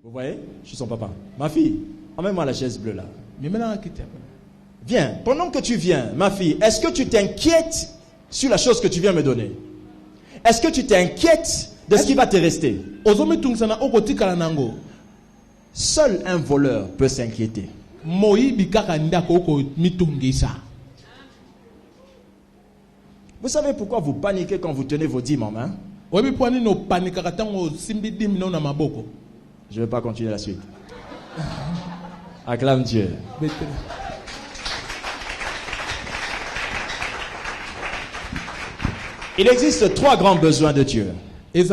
Vous voyez? Je suis son papa. Ma fille, emmène-moi la chaise bleue là. Viens. Pendant que tu viens, ma fille, est-ce que tu t'inquiètes sur la chose que tu viens me donner? Est-ce que tu t'inquiètes de ce qui va te rester? Seul un voleur peut s'inquiéter. Vous savez pourquoi vous paniquez quand vous tenez vos dîmes en main? Je ne vais pas continuer la suite. Acclame Dieu. Il existe 3 grands besoins de Dieu. Et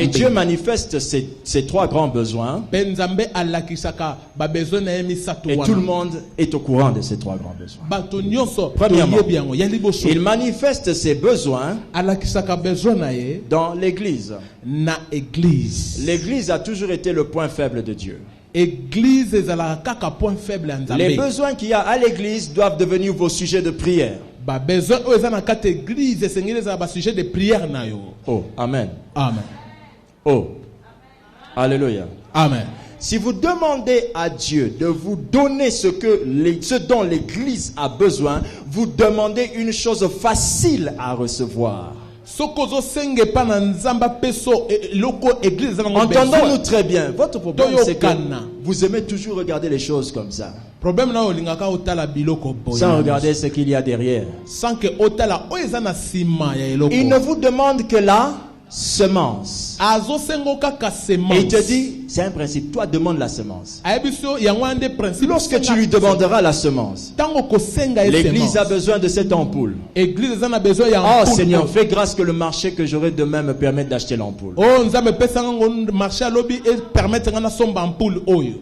Dieu manifeste ces 3 grands besoins. Et tout le monde est au courant de ces 3 grands besoins. Premièrement, il manifeste ses besoins dans l'église. L'église a toujours été le point faible de Dieu. Les besoins qu'il y a à l'église doivent devenir vos sujets de prière. Oh, amen. Amen. Oh, alléluia. Amen. Si vous demandez à Dieu de vous donner ce dont l'église a besoin, vous demandez une chose facile à recevoir. Entendons-nous très bien. Votre problème, c'est que vous aimez toujours regarder les choses comme ça, sans regarder ce qu'il y a derrière. Il ne vous demande que la semence. Et il te dit, c'est un principe, toi demande la semence. Lorsque tu lui demanderas la semence, l'église a besoin de cette ampoule. Oh Seigneur, fais grâce que le marché que j'aurai demain me permette d'acheter l'ampoule.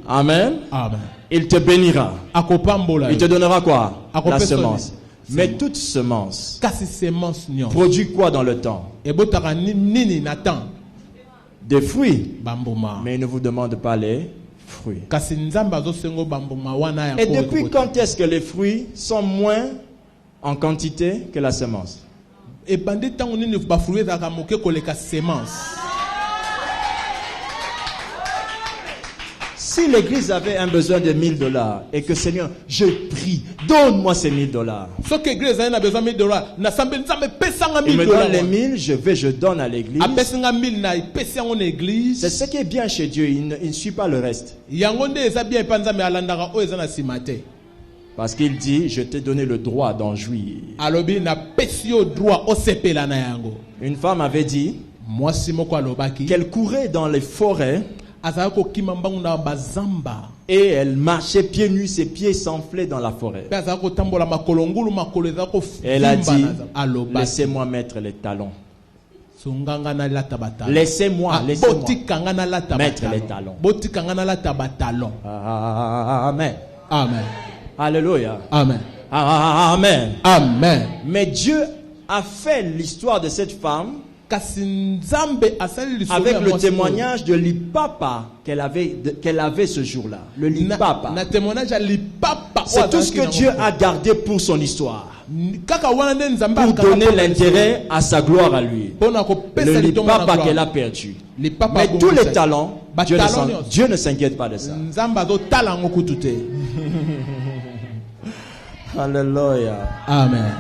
Amen. Amen. Il te bénira. Il te donnera quoi? La semence. Mais toute semence produit quoi dans le temps? Des fruits. Mais il ne vous demande pas les fruits. Et depuis quand est-ce que les fruits sont moins en quantité que la semence? Si l'église avait un besoin de $1000 et que Seigneur, je prie, donne-moi ces $1000. Il me donne les 1000, je donne à l'église. C'est ce qui est bien chez Dieu, il ne suit pas le reste. Parce qu'il dit, je t'ai donné le droit d'en jouir. Une femme avait dit qu'elle courait dans les forêts. Et elle marchait pieds nus, ses pieds s'enflaient dans la forêt. Elle a dit, laissez-moi mettre les talons. Laissez-moi mettre les talons. Amen. Amen. Alléluia. Amen. Amen. Amen. Mais Dieu a fait l'histoire de cette femme avec le témoignage de l'ipapa qu'elle avait ce jour-là. Le lipapa. C'est tout ce que Dieu a gardé pour son histoire. Pour donner l'intérêt à sa gloire à lui. Le lipapa qu'elle a perdu. Mais tous les talents, Dieu ne s'inquiète pas de ça. Alléluia. Amen.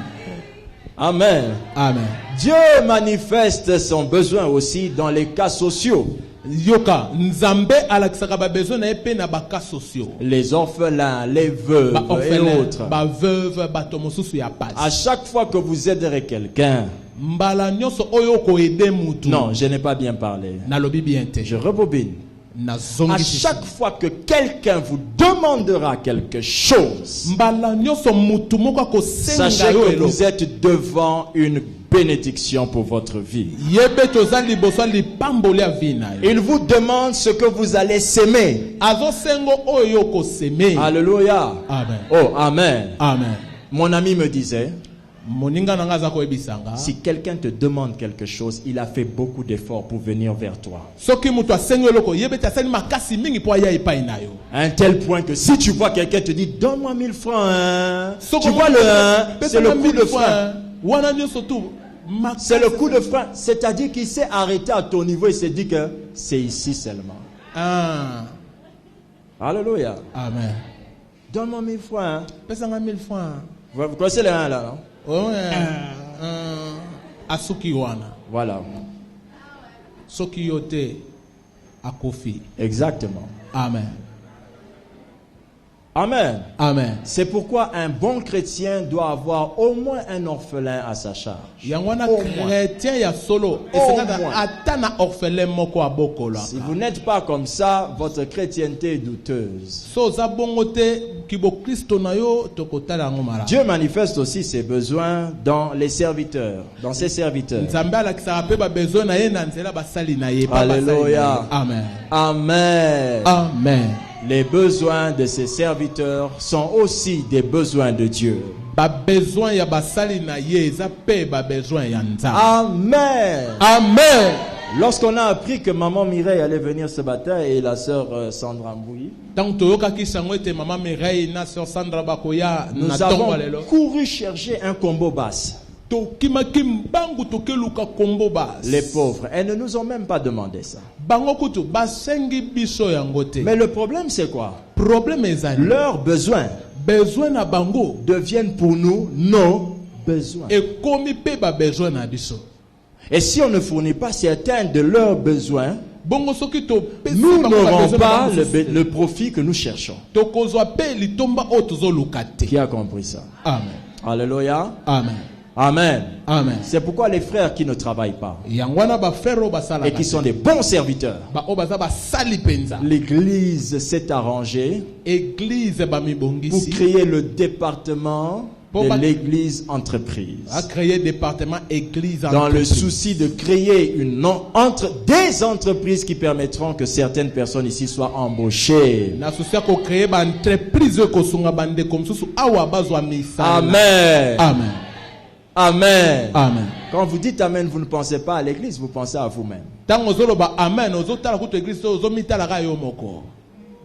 Amen. Amen. Dieu manifeste son besoin aussi dans les cas sociaux. Les orphelins, les veuves et autres. À chaque fois que vous aiderez quelqu'un. Non, je n'ai pas bien parlé. Je rebobine. À chaque fois que quelqu'un vous demandera quelque chose, sachez que vous êtes devant une bénédiction pour votre vie. Il vous demande ce que vous allez s'aimer. Alléluia. Amen. Oh, amen. Amen. Mon ami me disait, si quelqu'un te demande quelque chose, il a fait beaucoup d'efforts pour venir vers toi. À un tel point que si tu vois quelqu'un te dit, donne-moi 1000 francs, hein. Tu vois le 1, c'est le coup de frein. C'est le coup de frein. C'est-à-dire qu'il s'est arrêté à ton niveau et s'est dit que c'est ici seulement. Alléluia. Amen. Donne-moi 1000 francs. Hein. Pesa 1000 francs. Vous connaissez les 1 là, non? Oh, Asuki wana. Voilà. Soki yote akofi. Exactement. Amen. Amen. Amen. C'est pourquoi un bon chrétien doit avoir au moins un orphelin à sa charge. Yangwana chrétien ya solo. Si vous n'êtes pas comme ça, votre chrétienté est douteuse. Dieu manifeste aussi ses besoins dans les serviteurs, dans ses serviteurs. Alléluia. Amen. Amen. Amen. Les besoins de ses serviteurs sont aussi des besoins de Dieu. Amen. Amen. Lorsqu'on a appris que maman Mireille allait venir ce matin et la sœur Sandra Mbouyi, nous avons couru chercher un combo basse. Les pauvres, elles ne nous ont même pas demandé ça. Mais le problème c'est quoi? Leurs besoins deviennent pour nous nos besoins. Et si on ne fournit pas certains de leurs besoins, nous n'aurons pas le profit que nous cherchons. Qui a compris ça? Amen. Alléluia. Amen. Amen. Amen. C'est pourquoi les frères qui ne travaillent pas et qui sont des bons serviteurs, l'église s'est arrangée pour créer le département de l'église entreprise. Dans le souci de créer des entreprises qui permettront que certaines personnes ici soient embauchées. Amen. Amen. Amen. Amen. Quand vous dites Amen, vous ne pensez pas à l'église, vous pensez à vous-même.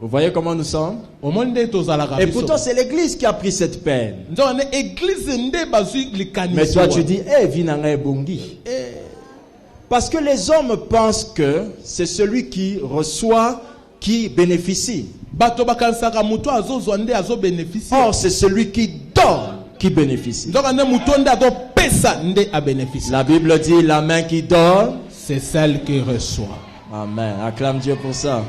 Vous voyez comment nous sommes? Et pourtant c'est l'église qui a pris cette peine. Mais toi tu dis, parce que les hommes pensent que c'est celui qui reçoit qui bénéficie. Or c'est celui qui donne qui bénéficie. La Bible dit la main qui donne, c'est celle qui reçoit. Amen. Acclame Dieu pour ça.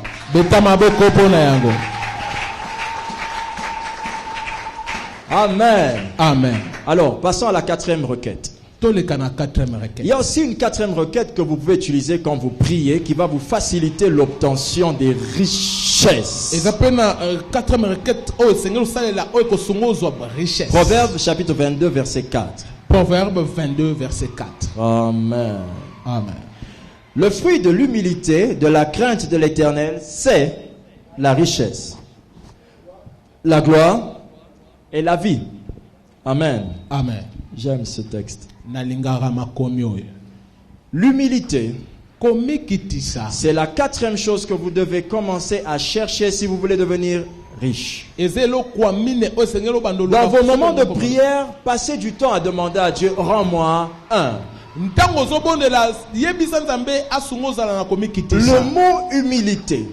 Amen. Amen. Alors, passons à la 4e requête. Il y a aussi une 4e requête que vous pouvez utiliser quand vous priez qui va vous faciliter l'obtention des richesses. Proverbe chapitre 22 verset 4. Proverbe 22 verset 4. Amen. Amen. Le fruit de l'humilité, de la crainte de l'Éternel, c'est la richesse, la gloire et la vie. Amen. Amen. J'aime ce texte. L'humilité, c'est la 4e chose que vous devez commencer à chercher si vous voulez devenir riche. Dans vos moments de prière, passez du temps à demander à Dieu, rends-moi un. Le mot humilité,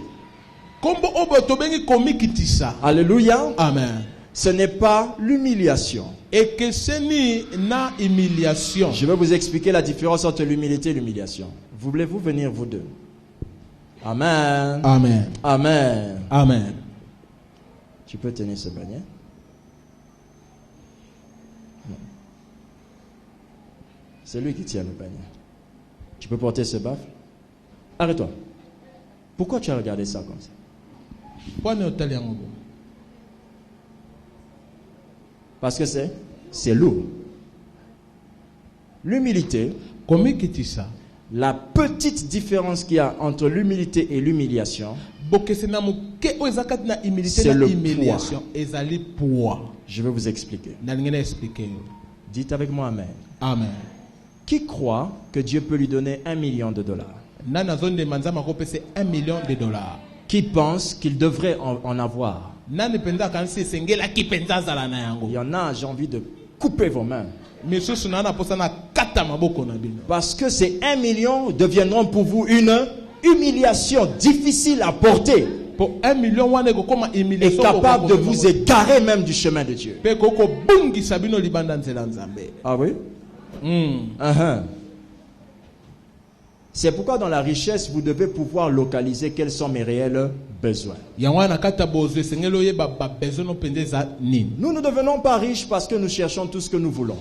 alléluia, amen, ce n'est pas l'humiliation. Et que ce n'est pas humiliation. Je vais vous expliquer la différence entre l'humilité et l'humiliation. Voulez-vous venir vous deux? Amen. Amen. Amen. Amen. Tu peux tenir ce panier? Non. C'est lui qui tient le panier. Tu peux porter ce baffle? Arrête-toi. Pourquoi tu as regardé ça comme ça? Parce que c'est lourd. L'humilité, la petite différence qu'il y a entre l'humilité et l'humiliation, c'est le poids. Je vais vous expliquer. Dites avec moi Amen. Amen. Qui croit que Dieu peut lui donner $1 million? $1 million. Qui pense qu'il devrait en avoir? Il y en a, j'ai envie de couper vos mains. Parce que ces 1 million deviendront pour vous une humiliation difficile à porter est capable de vous égarer même du chemin de Dieu. Ah oui? C'est pourquoi dans la richesse, vous devez pouvoir localiser quels sont mes réels besoins. Nous ne devenons pas riches parce que nous cherchons tout ce que nous voulons.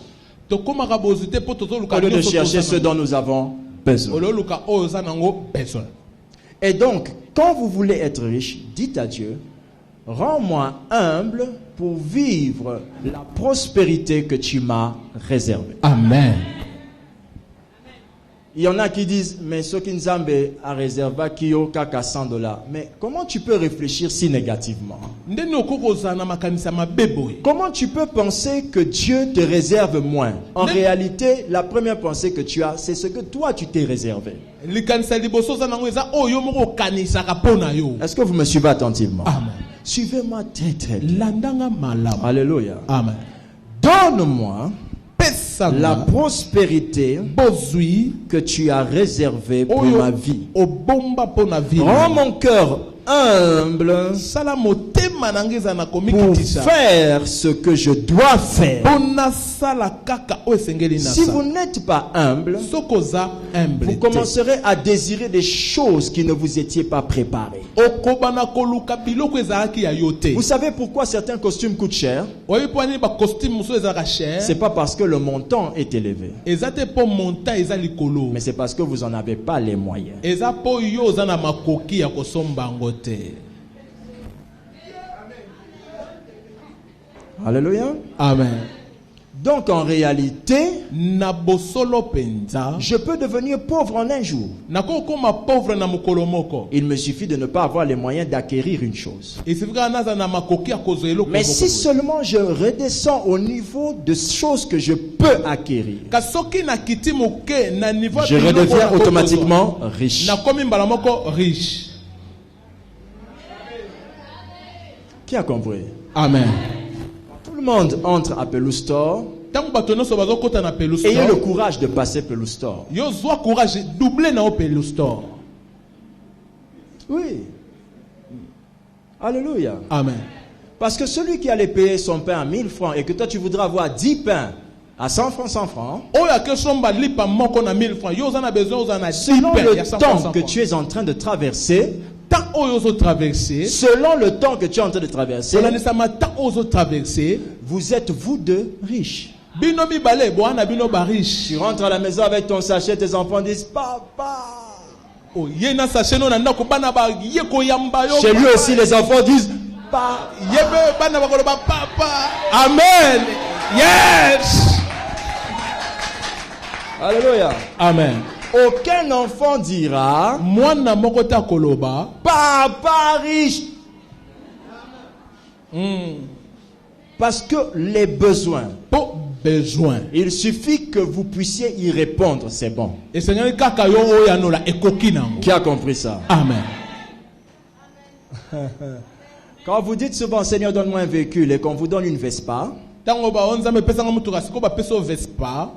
Au lieu de chercher ce dont nous avons besoin. Et donc, quand vous voulez être riche, dites à Dieu, rends-moi humble pour vivre la prospérité que tu m'as réservée. Amen. Il y en a qui disent, mais ce qu'Inzambe a réservé qui au kaka $100. Mais comment tu peux réfléchir si négativement? Comment tu peux penser que Dieu te réserve moins? En réalité, la première pensée que tu as, c'est ce que toi tu t'es réservé. Est-ce que vous me suivez attentivement? Amen. Suivez-moi très bien. Alléluia. Amen. Donne-moi la prospérité que tu as réservée pour ma vie. Rends mon cœur humble pour faire ce que je dois faire. Si vous n'êtes pas humble, vous commencerez à désirer des choses qui ne vous étiez pas préparées. Vous savez pourquoi certains costumes coûtent cher? C'est pas parce que le montant est élevé, mais c'est parce que vous n'en avez pas les moyens. Alléluia. Amen. Donc en réalité, je peux devenir pauvre en un jour. Il me suffit de ne pas avoir les moyens d'acquérir une chose. Mais si seulement je redescends au niveau de choses que je peux acquérir, je redeviens automatiquement riche. Qui a compris? Amen. Tout le monde entre à Pelou Store. Ayez le courage de passer Pelou Store. Oui. Alléluia. Amen. Parce que celui qui allait payer son pain à 1000 francs et que toi tu voudras avoir 10 pains à 100 francs, selon le temps que tu es en train de traverser, selon le temps que tu es en train de traverser, vous êtes vous deux riches. Tu rentres à la maison avec ton sachet, tes enfants disent papa. Chez lui aussi les enfants disent papa. Amen. Yes. Alléluia. Amen. Aucun enfant dira papa riche. Parce que les besoins, il suffit que vous puissiez y répondre, c'est bon. Qui a compris ça? Amen. Quand vous dites souvent Seigneur donne-moi un véhicule et qu'on vous donne une Vespa,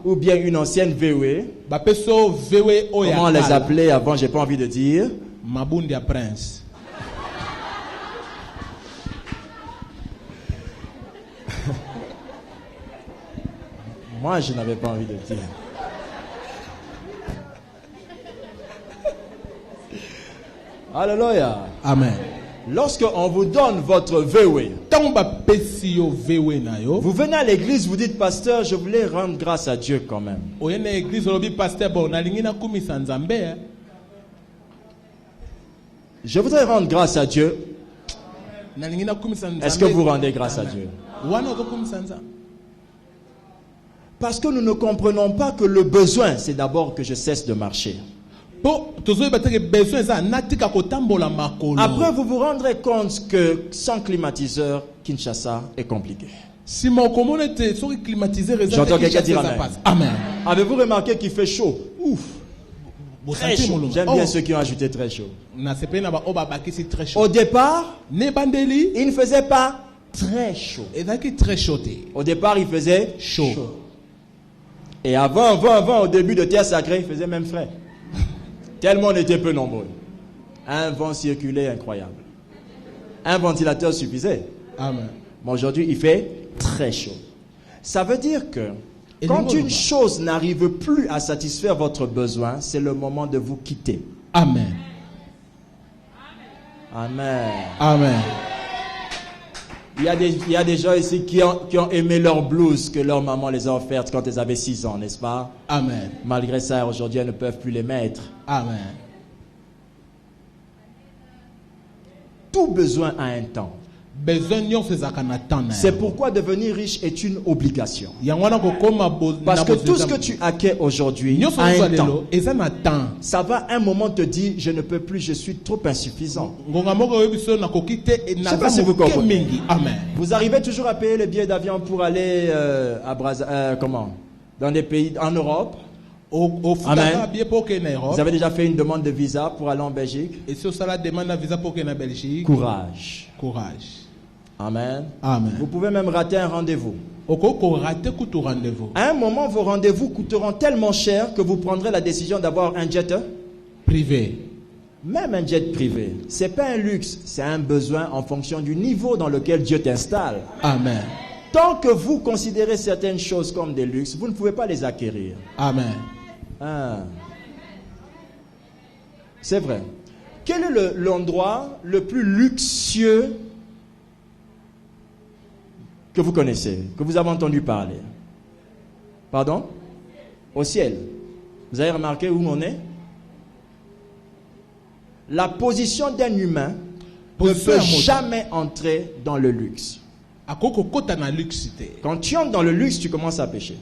ou bien une ancienne VW, comment on les appelait avant, j'ai pas envie de dire. Mabundia Prince. Moi, je n'avais pas envie de dire. Alléluia. Amen. Lorsque on vous donne votre VW, vous venez à l'église, vous dites pasteur, je voulais rendre grâce à Dieu quand même. Je voudrais rendre grâce à Dieu. Est-ce que vous rendez grâce à Dieu? Parce que nous ne comprenons pas que le besoin, c'est d'abord que je cesse de marcher. Après, vous vous rendrez compte que sans climatiseur, Kinshasa est compliqué. J'entends quelqu'un dire Amen. Avez-vous remarqué qu'il fait chaud? Ouf. Très chaud. J'aime bien ceux qui ont ajouté très chaud. Au départ, il ne faisait pas très chaud. Au départ, il faisait chaud. Et avant, au début de Terre Sacrée, il faisait même frais. Tellement on était peu nombreux. Un vent circulait incroyable. Un ventilateur suffisait. Amen. Mais aujourd'hui, il fait très chaud. Ça veut dire que quand une chose n'arrive plus à satisfaire votre besoin, c'est le moment de vous quitter. Amen. Amen. Amen. Il y a des gens ici qui ont aimé leur blouse que leur maman les a offertes quand elles avaient 6 ans, n'est-ce pas? Amen. Malgré ça, aujourd'hui, elles ne peuvent plus les mettre. Amen. Tout besoin a un temps. C'est pourquoi devenir riche est une obligation. Parce que tout ce que tu acquiers aujourd'hui a un temps. Ça va un moment te dire, je ne peux plus, je suis trop insuffisant. Je ne sais pas si vous comprenez. Vous arrivez toujours à payer le billet d'avion pour aller dans des pays en Europe. Amen. Vous avez déjà fait une demande de visa pour aller en Belgique. Courage. Amen. Amen. Vous pouvez même rater un rendez-vous. À un moment, vos rendez-vous coûteront tellement cher que vous prendrez la décision d'avoir un jet privé. Même un jet privé, ce n'est pas un luxe, c'est un besoin en fonction du niveau dans lequel Dieu t'installe. Amen. Tant que vous considérez certaines choses comme des luxes, vous ne pouvez pas les acquérir. Amen. C'est vrai. Quel est l'endroit le plus luxueux que vous connaissez, que vous avez entendu parler? Pardon? Au ciel. Vous avez remarqué où on est? La position d'un humain ne peut jamais entrer dans le luxe. Quand tu entres dans le luxe, tu commences à pécher.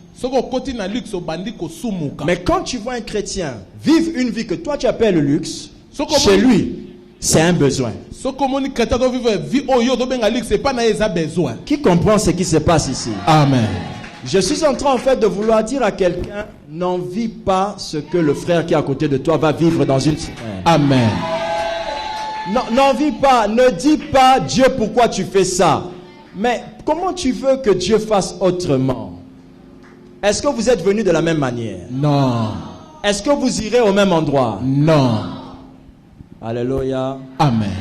Mais quand tu vois un chrétien vivre une vie que toi tu appelles le luxe, chez lui, c'est un besoin. Qui comprend ce qui se passe ici? Amen. Je suis en train en fait de vouloir dire à quelqu'un, n'envie pas ce que le frère qui est à côté de toi va vivre dans une semaine. Amen. N'envie pas, ne dis pas Dieu pourquoi tu fais ça. Mais comment tu veux que Dieu fasse autrement? Est-ce que vous êtes venus de la même manière? Non. Est-ce que vous irez au même endroit? Non. Alléluia. Amen.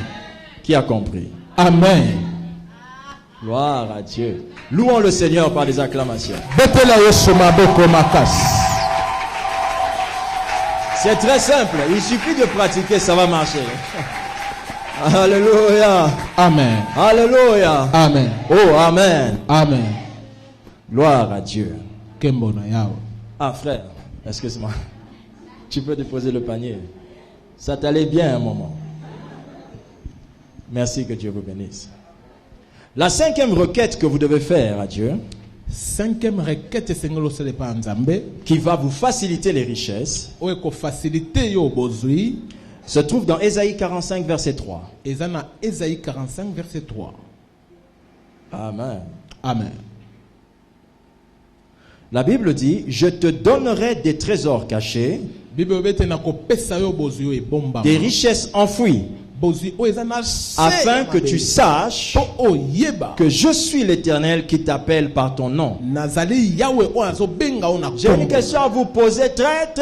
Qui a compris? Amen. Gloire à Dieu. Louons le Seigneur par des acclamations. C'est très simple. Il suffit de pratiquer, ça va marcher. Alléluia. Amen. Alléluia. Amen. Oh, amen. Amen. Gloire à Dieu. Ah, frère, excuse-moi. Tu peux déposer le panier. Ça t'allait bien un moment. Merci, que Dieu vous bénisse. La 5e requête que vous devez faire à Dieu, 5e requête, qui va vous faciliter les richesses, se trouve dans Ésaïe 45, verset 3. Ésaïe 45, verset 3. Amen. Amen. La Bible dit, je te donnerai des trésors cachés, des richesses enfouies, afin que tu saches que je suis l'Éternel qui t'appelle par ton nom. J'ai une question à vous poser très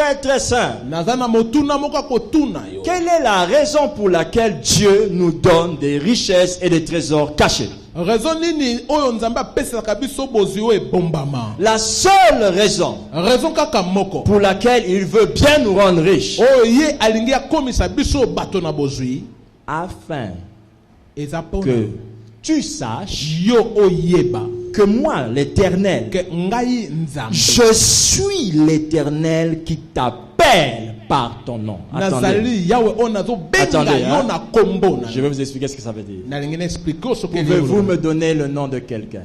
simple. Quelle est la raison pour laquelle Dieu nous donne des richesses et des trésors cachés? La seule raison pour laquelle il veut bien nous rendre riches, afin que tu saches que moi, l'Éternel, je suis l'Éternel qui t'appelle par ton nom. Attendez, je vais vous expliquer ce que ça veut dire. Pouvez-vous me donner le nom de quelqu'un?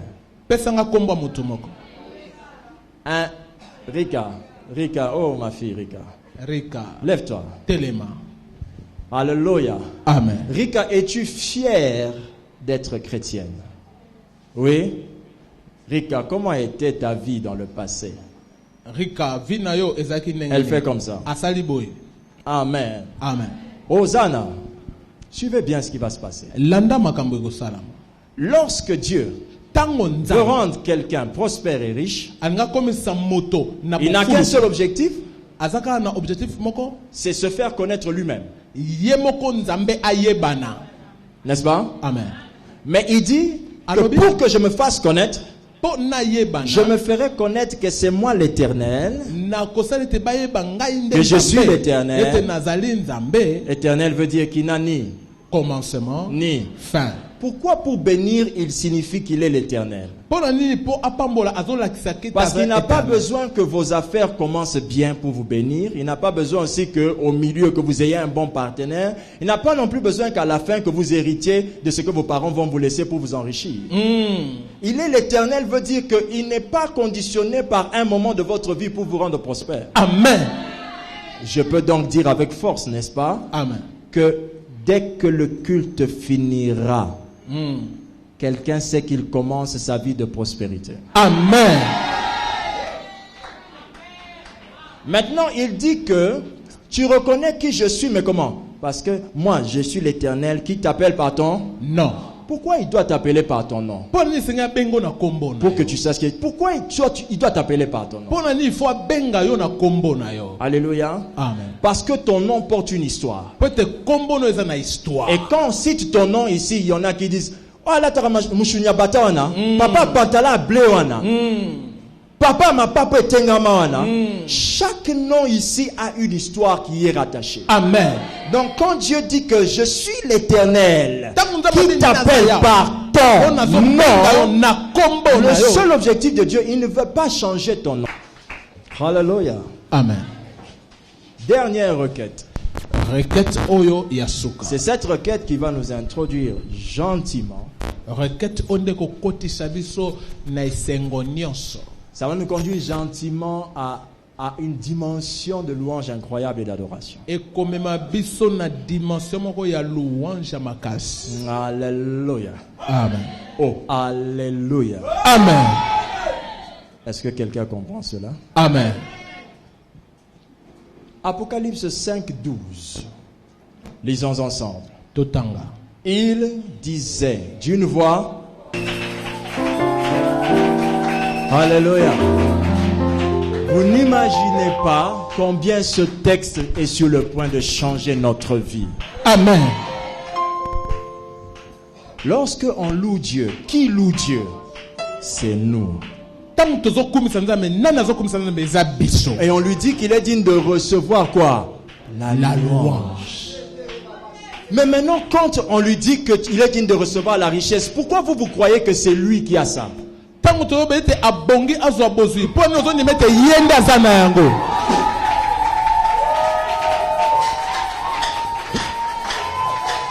Rika, oh ma fille Rika, lève-toi. Alléluia. Amen. Rika, es-tu fière d'être chrétienne? Oui. Rika, comment était ta vie dans le passé? Elle fait comme ça. Amen. Amen. Hosanna. Suivez bien ce qui va se passer. Lorsque Dieu veut rendre quelqu'un prospère et riche, il n'a qu'un seul objectif, c'est se faire connaître lui-même. N'est-ce pas? Amen. Mais il dit que pour que je me fasse connaître, je me ferai connaître que c'est moi l'Éternel, que je suis l'Éternel. Éternel veut dire qu'il n'a ni commencement ni fin. Pourquoi pour bénir il signifie qu'il est l'Éternel? Parce qu'il n'a pas besoin que vos affaires commencent bien pour vous bénir. Il n'a pas besoin aussi qu'au milieu que vous ayez un bon partenaire. Il n'a pas non plus besoin qu'à la fin que vous héritiez de ce que vos parents vont vous laisser pour vous enrichir. Il est l'Éternel veut dire qu'il n'est pas conditionné par un moment de votre vie pour vous rendre prospère. Amen. Je peux donc dire avec force, n'est-ce pas? Amen. Que dès que le culte finira, quelqu'un sait qu'il commence sa vie de prospérité. Amen. Maintenant, il dit que tu reconnais qui je suis, mais comment? Parce que moi, je suis l'Éternel qui t'appelle par ton nom. Pourquoi il doit t'appeler par ton nom? Pour que tu saches pourquoi il doit t'appeler par ton nom. Alléluia. Amen. Parce que ton nom porte une histoire. Et quand on cite ton nom ici, il y en a qui disent oh là papa pantala blé wana. Papa ma papa etengama. Chaque nom ici a une histoire qui est rattachée. Amen. Donc quand Dieu dit que je suis l'Éternel qui t'appelle par ton nom, le seul objectif de Dieu, il ne veut pas changer ton nom. Alléluia. Amen. Dernière requête. Requête Oyo Yasuka. C'est cette requête qui va nous introduire gentiment. Requête Ondeko Koti Sabiso Naisengo Nyonso. Ça va nous conduire gentiment à une dimension de louange incroyable et d'adoration. Et comme ma biso na dimension moko ya louange makasi. Alléluia. Amen. Oh, alléluia. Amen. Est-ce que quelqu'un comprend cela? Amen. Apocalypse 5:12. Lisons ensemble. Totanga. Il disait d'une voix. Alléluia. Vous n'imaginez pas combien ce texte est sur le point de changer notre vie. Amen. Lorsque on loue Dieu, qui loue Dieu? C'est nous. Et on lui dit qu'il est digne de recevoir quoi? La louange. Mais maintenant, quand on lui dit qu'il est digne de recevoir la richesse, pourquoi vous croyez que c'est lui qui a ça?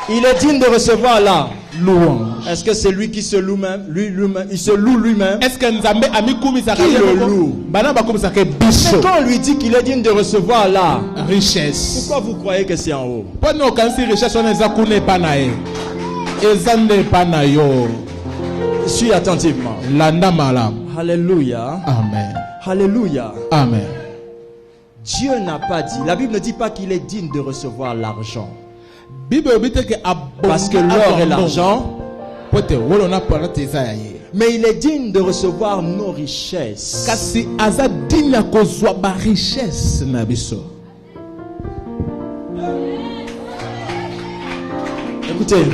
Il est digne de recevoir la louange. Est-ce que c'est lui qui se loue même? Lui-même, il se loue lui-même. Est-ce que Nzambe qui le loue? Mais quand on lui dit qu'il est digne de recevoir la richesse, pourquoi vous croyez que c'est en haut? Suis attentivement. Alléluia. Amen. Alléluia. Amen. Dieu n'a pas dit, la Bible ne dit pas qu'il est digne de recevoir l'argent. Parce que l'or et l'argent, mais il est digne de recevoir nos richesses. Écoutez,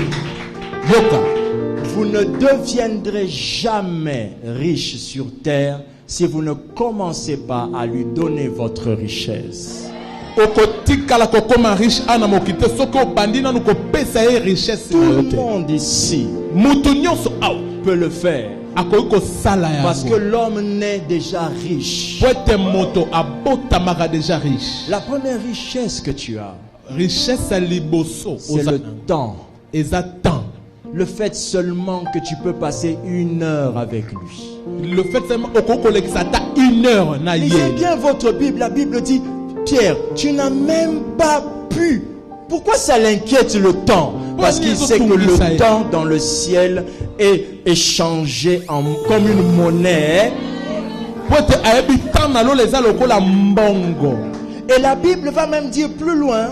vous ne deviendrez jamais riche sur terre si vous ne commencez pas à lui donner votre richesse. Tout le monde ici peut le faire. Parce que l'homme naît déjà riche. La première richesse que tu as, c'est le temps. Le fait seulement que tu peux passer 1 heure avec lui. Le fait seulement que 1 heure. Lisez bien votre Bible. La Bible dit, Pierre, tu n'as même pas pu. Pourquoi ça l'inquiète le temps? Parce qu'il sait que le temps dans le ciel est échangé comme une monnaie. Et la Bible va même dire plus loin.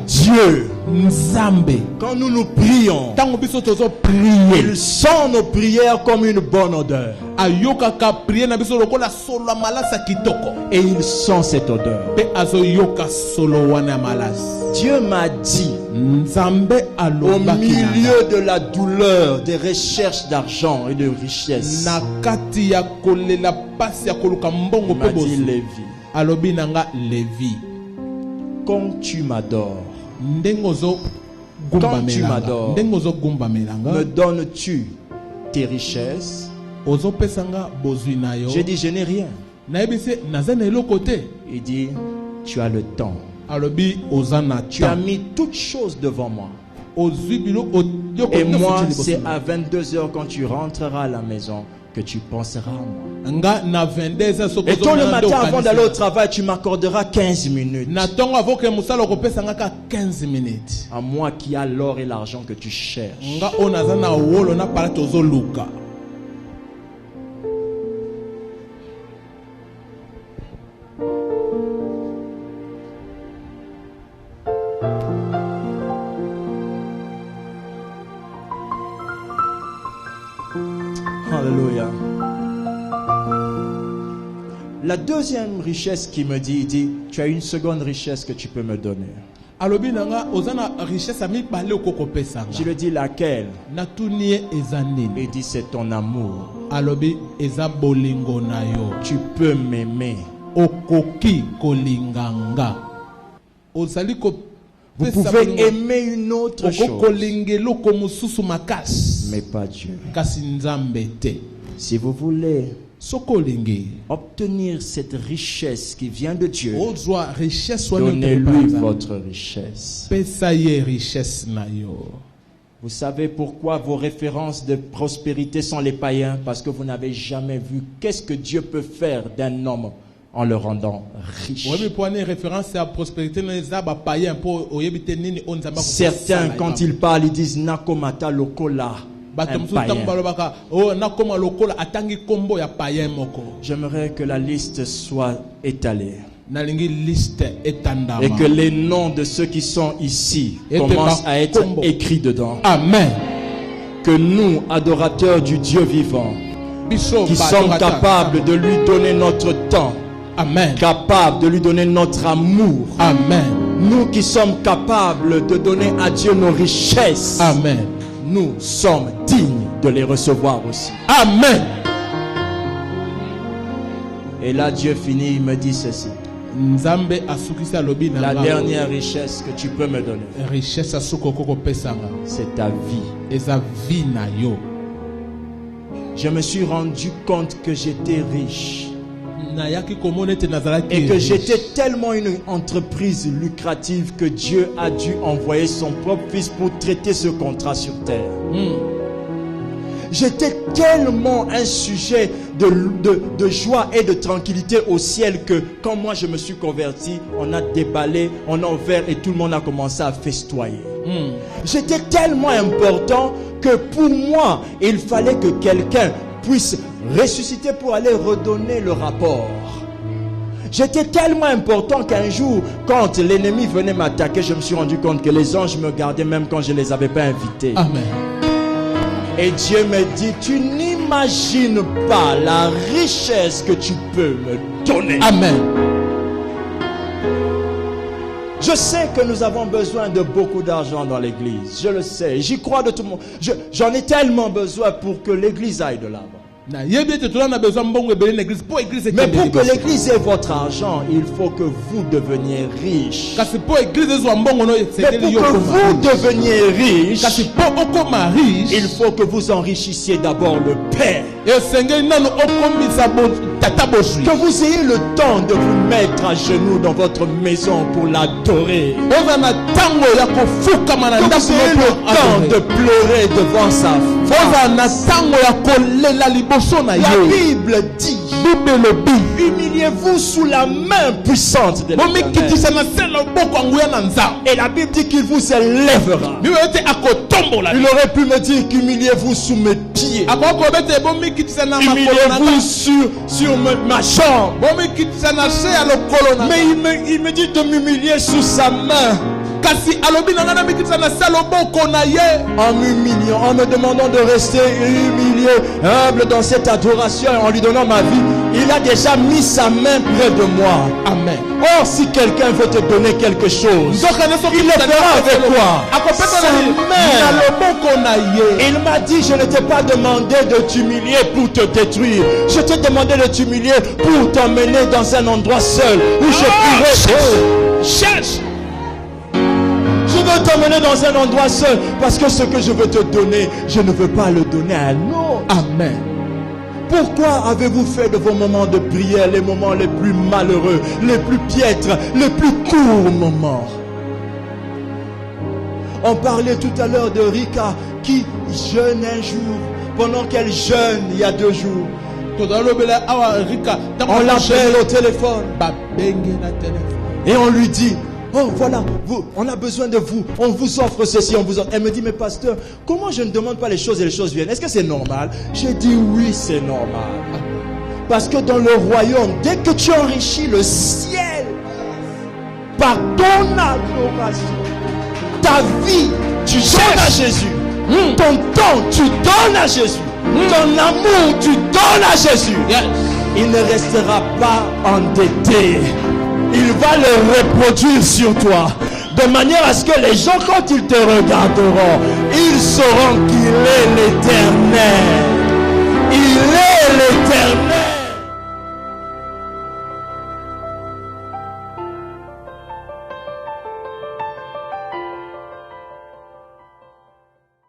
Dieu, quand nous nous prions, il sent nos prières comme une bonne odeur. Et il sent cette odeur. Dieu m'a dit, au milieu de la douleur, des recherches d'argent et de richesse, il m'a dit, Lévi, quand tu m'adores, me donnes-tu tes richesses? J'ai dit, je n'ai rien. Il dit, tu as le temps. Tu as mis toutes choses devant moi. Et moi, c'est à 22h quand tu rentreras à la maison que tu penseras à moi. Et tôt le matin avant d'aller au travail, tu m'accorderas 15 minutes. À moi qui a l'or et l'argent que tu cherches. Alléluia. La deuxième richesse qui me dit, il dit, tu as une seconde richesse que tu peux me donner. Je lui dis, laquelle? Il dit, c'est ton amour. Tu peux m'aimer. Vous pouvez aimer une autre chose, mais pas Dieu. Si vous voulez obtenir cette richesse qui vient de Dieu, donnez-lui votre richesse. Vous savez pourquoi vos références de prospérité sont les païens? Parce que vous n'avez jamais vu qu'est-ce que Dieu peut faire d'un homme en le rendant riche. Certains, quand ils parlent, ils disent Nakomata Lokola. J'aimerais que la liste soit étalée. Et que les noms de ceux qui sont ici commencent à être écrits dedans. Amen. Que nous, adorateurs du Dieu vivant, qui sommes capables de lui donner notre temps, amen, capables de lui donner notre amour, amen, nous qui sommes capables de donner à Dieu nos richesses, amen, nous sommes dignes de les recevoir aussi. Amen. Et là Dieu finit, il me dit ceci. La dernière richesse que tu peux me donner, c'est ta vie. Je me suis rendu compte que j'étais riche et que j'étais tellement une entreprise lucrative que Dieu a dû envoyer son propre fils pour traiter ce contrat sur terre. J'étais tellement un sujet de joie et de tranquillité au ciel que quand moi je me suis converti, on a déballé, on a ouvert et tout le monde a commencé à festoyer. J'étais tellement important que pour moi, il fallait que quelqu'un puisse ressusciter pour aller redonner le rapport. J'étais tellement important qu'un jour, quand l'ennemi venait m'attaquer, je me suis rendu compte que les anges me gardaient même quand je ne les avais pas invités. Amen. Et Dieu me dit, tu n'imagines pas la richesse que tu peux me donner. Amen. Je sais que nous avons besoin de beaucoup d'argent dans l'église. Je le sais. J'y crois de tout le monde. J'en ai tellement besoin pour que l'église aille de l'avant. Mais pour que l'église ait votre argent, il faut que vous deveniez riche. Mais pour que vous deveniez riche, il faut que vous enrichissiez d'abord le Père. Que vous ayez le temps de vous mettre à genoux dans votre maison pour l'adorer. Que vous ayez le temps de pleurer devant sa face. La Bible dit, humiliez-vous sous la main puissante de l'Éternel. Et la Bible dit qu'il vous élèvera. Il aurait pu me dire qu'humiliez-vous sous mes pieds. pieds. Humiliez-vous sur ma chambre. Mais il me dit de m'humilier sous sa main. En m'humiliant, en me demandant de rester humilié, humble dans cette adoration et en lui donnant ma vie, il a déjà mis sa main près de moi. Amen. Or, si quelqu'un veut te donner quelque chose, il le fera avec quoi? Sa main. Il m'a dit, je ne t'ai pas demandé de t'humilier pour te détruire. Je t'ai demandé de t'humilier pour t'emmener dans un endroit seul où je pourrais... Cherche. Je veux t'emmener dans un endroit seul parce que ce que je veux te donner, je ne veux pas le donner à un autre. Amen. Pourquoi avez-vous fait de vos moments de prière les moments les plus malheureux, les plus piètres, les plus courts moments? On parlait tout à l'heure de Rika qui jeûne un jour. Pendant qu'elle jeûne, il y a 2 jours. On l'appelle au téléphone. Et on lui dit, oh voilà, on a besoin de vous, on vous offre ceci, on vous offre. Elle me dit, mais pasteur, comment je ne demande pas les choses et les choses viennent? Est-ce que c'est normal? J'ai dit oui, c'est normal. Parce que dans le royaume, dès que tu enrichis le ciel par ton adoration, ta vie, tu donnes à Jésus. Ton temps, tu donnes à Jésus. Ton amour, tu donnes à Jésus. Il ne restera pas endetté. Il va le reproduire sur toi. De manière à ce que les gens, quand ils te regarderont, ils sauront qu'il est l'Éternel.